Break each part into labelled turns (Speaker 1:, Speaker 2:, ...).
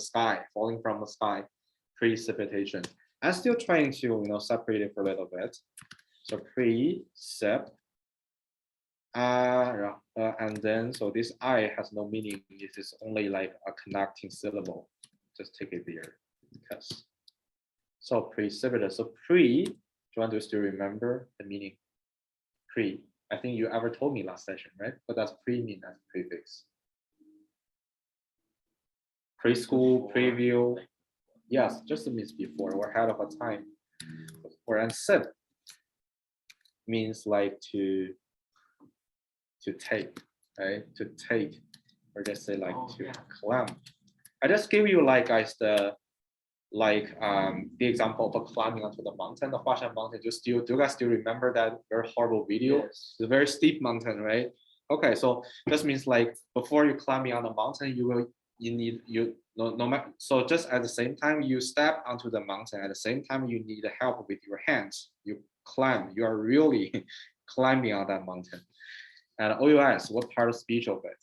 Speaker 1: the sky, falling from the sky, precipitation. I'm still trying to separate it for a little bit. So precip, and then so this I has no meaning. It is only like a connecting syllable. Just take it there because so precipitous. So pre, do you want to still remember the meaning? Pre. I think you ever told me last session, right? What does pre mean as prefix? Preschool, preview. Yes, just means before or ahead of a time. Or and sip means like to take, right? To take, or just say like to climb. I just give you like guys the example of climbing onto the mountain, the Huashan mountain. Do you guys still remember that very horrible video? Yes. It's a very steep mountain, right? Okay, so this means like before you climbing on the mountain, so just at the same time you step onto the mountain, at the same time you need help with your hands. You climb, you are really climbing on that mountain. And OUS, what part of speech of it?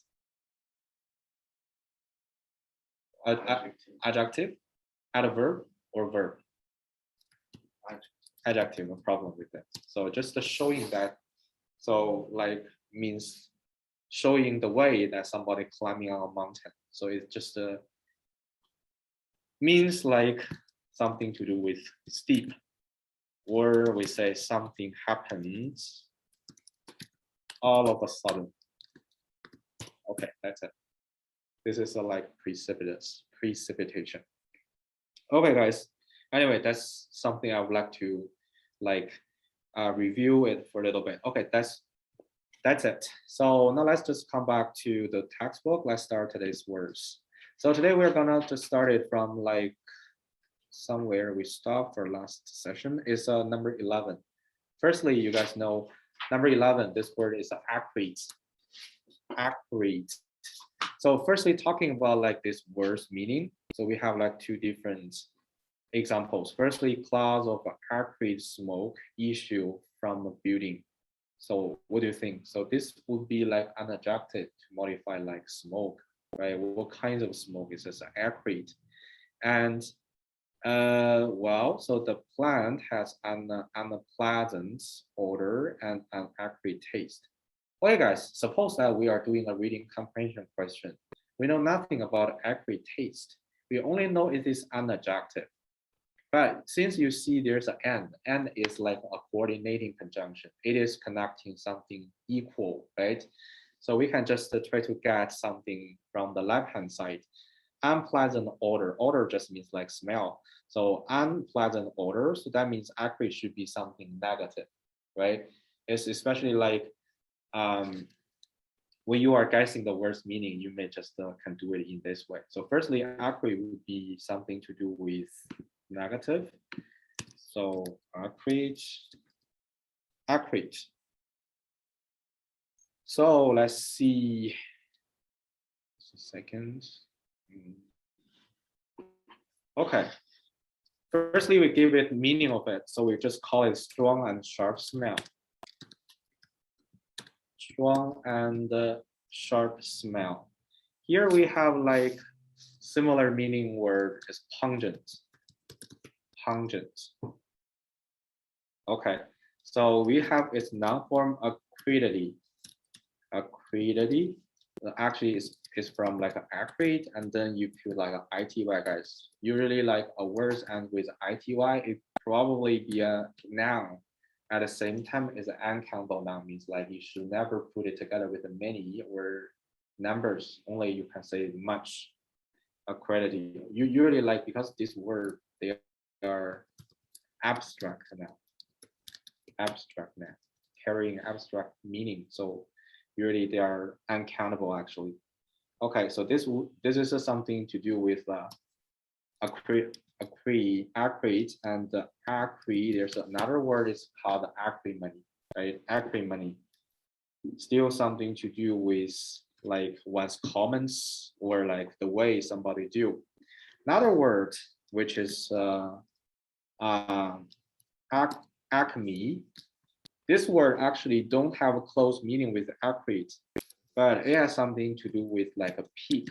Speaker 1: Adjective, adverb, or verb? Adjective, no problem with that. So just showing that, so like means showing the way that somebody climbing on a mountain. So it just means like something to do with steep, or we say something happens all of a sudden. Okay, that's it. This is like precipitation. Okay, guys. Anyway, that's something I would like to review it for a little bit. Okay, that's it. So now let's just come back to the textbook. Let's start today's words. So today we're gonna just start it from like somewhere we stopped for last session is number 11. Firstly, you guys know number 11, this word is accurate. Accurate. So firstly, talking about like this word's meaning. So we have like two different examples. Firstly, clouds of accurate smoke issue from a building. So what do you think? So this would be like an adjective to modify like smoke, right? What kinds of smoke is this accurate? And well, so the plant has an unpleasant odor and an accurate taste. Okay, guys, suppose that we are doing a reading comprehension question. We know nothing about accurate taste. We only know it is an adjective. But since you see there's an and is like a coordinating conjunction. It is connecting something equal, right? So we can just try to get something from the left-hand side. Unpleasant odor. Odor just means like smell. So unpleasant odor, so that means accurate should be something negative, right? It's especially like when you are guessing the word's meaning, you may just can do it in this way. So firstly, accurate would be something to do with negative. So accurate. So let's see. Just a second. Okay. Firstly, we give it meaning of it. So we just call it strong and sharp smell. Strong and sharp smell. Here we have like similar meaning word is pungent. Pungent. Okay. So we have its noun form acridity. Acridity actually is from like an accurate, and then you put like an ity, guys. Usually like a word and with ity, it probably be a noun. At the same time, is an uncountable noun, means like you should never put it together with many or numbers. Only you can say much. Acridity. You usually like, because this word they are abstract now. Abstract now, carrying abstract meaning. So usually they are uncountable actually. Okay, so this is something to do with accurate and accurate. There's another word is called acrimony, right? Acrimony. Still something to do with like one's comments or like the way somebody do. Another word which is acme. This word actually don't have a close meaning with accurate, but it has something to do with like a peak.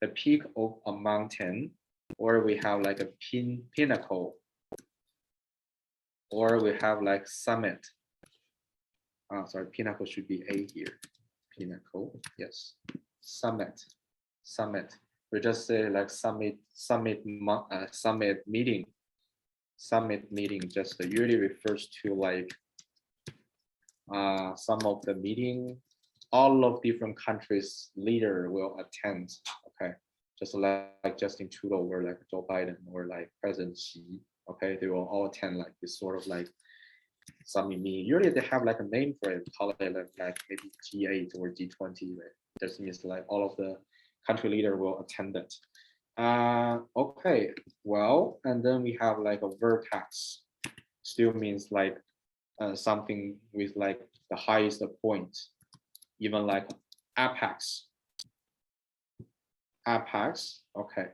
Speaker 1: the peak of a mountain, or we have like a pinnacle, or we have like summit. Sorry, pinnacle should be A here. Pinnacle, yes. Summit. We just say like summit meeting. Summit meeting just usually refers to like some of the meeting all of different countries leader will attend. Okay, just like Justin Trudeau or like Joe Biden or like President Xi. Okay, they will all attend like this sort of like summit meeting. Usually they have like a name for it, call it like maybe G8 or G20. Right? This means like all of the country leader will attend it. Okay, well, and then we have like a vertex. Still means like something with like the highest point, even like apex. Apex, okay.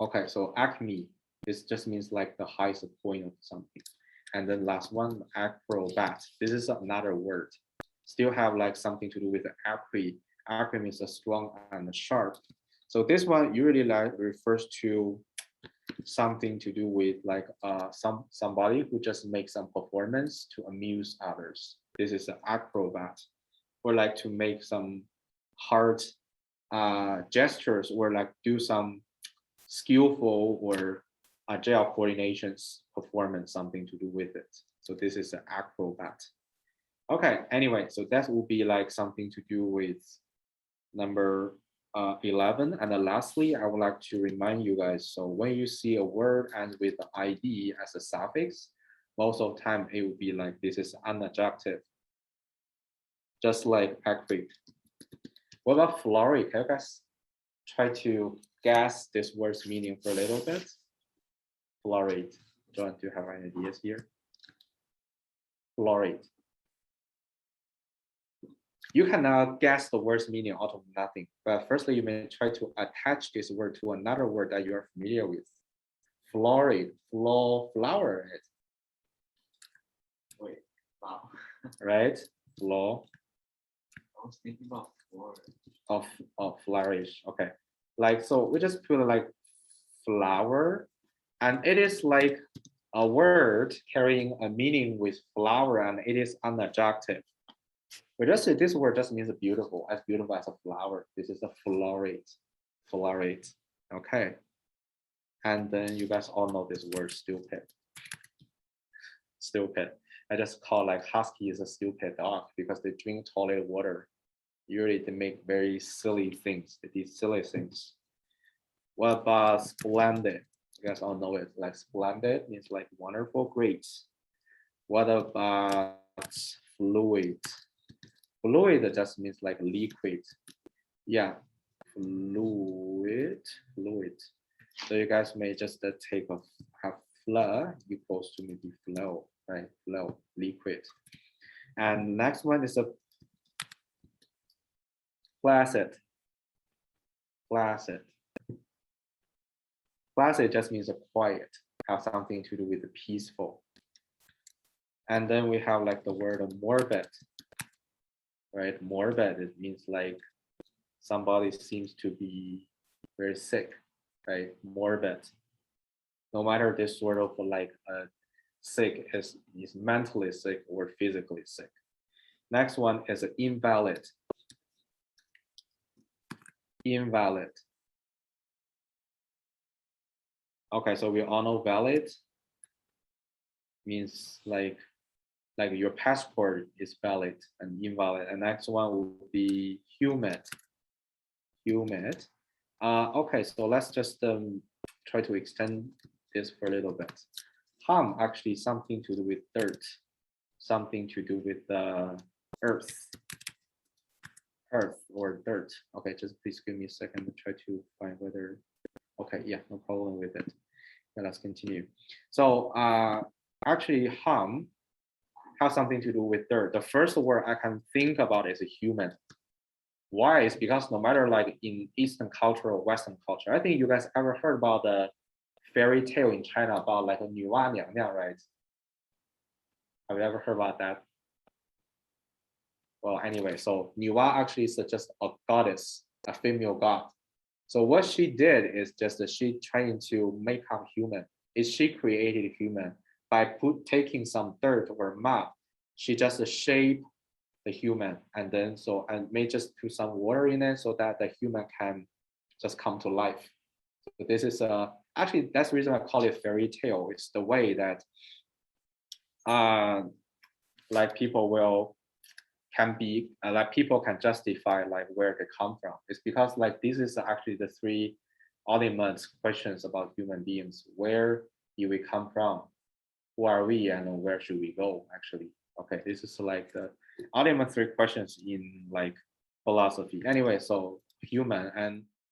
Speaker 1: Okay, so acme, this just means like the highest point of something. And then last one, acrobat. This is another word. Still have like something to do with acre. Acre means a strong and sharp. So this one usually like refers to something to do with like somebody who just makes some performance to amuse others. This is an acrobat. Or like to make some hard gestures or like do some skillful or agile coordinations performance, something to do with it. So this is an acrobat. Okay, anyway, so that will be like something to do with number 11. And then lastly, I would like to remind you guys, so when you see a word ends with the ID as a suffix, most of the time it will be like this is an adjective, just like acrid. What about florid? Can you guys try to guess this word's meaning for a little bit? Florid. John, do you have any ideas here? Florid. You cannot guess the word's meaning out of nothing, but firstly, you may try to attach this word to another word that you are familiar with. Florid, flower.
Speaker 2: Wait, wow.
Speaker 1: Right? Flow.
Speaker 2: I was thinking about floor.
Speaker 1: Of flourish. Okay. Like, so we just put like flower, and it is like a word carrying a meaning with flower, and it is an adjective. We just say this word just means beautiful as a flower. This is a florid. Okay. And then you guys all know this word stupid. I just call like husky is a stupid dog because they drink toilet water. Usually they make very silly things. They do silly things. What about splendid? You guys all know it. Like splendid means like wonderful, great. What about fluid? Fluid just means like liquid. Yeah, fluid. So you guys may just take a have flow equals to maybe flow, right? Flow, liquid. And next one is a placid. Placid just means a quiet, have something to do with the peaceful. And then we have like the word morbid. Right, morbid, it means like somebody seems to be very sick, right? Morbid. No matter this sort of like sick is mentally sick or physically sick. Next one is invalid. Okay, so we all know valid means like your passport is valid and invalid. And next one will be humid. Okay, so let's just try to extend this for a little bit. Hum actually something to do with dirt, something to do with the earth or dirt. Okay, just please give me a second to try to find whether. Okay, yeah, no problem with it. Yeah, let's continue. So actually hum has something to do with dirt. The first word I can think about is a human. Why? Is because no matter like in Eastern culture or Western culture, I think you guys ever heard about the fairy tale in China about like a 女娲娘娘, right? Have you ever heard about that? well, anyway, so Nuwa actually is just a goddess, a female god. So what she did is just that she trying to make up human. Is she created human by taking some dirt or mud? She just shape the human and then and may just put some water in it so that the human can just come to life. So this is actually that's the reason I call it fairy tale. It's the way that like people can justify like where they come from. It's because like this is actually the three ultimate questions about human beings. Where do we come from? Who are we and where should we go actually? Okay, this is like the ultimate three questions in like philosophy. Anyway, so human, and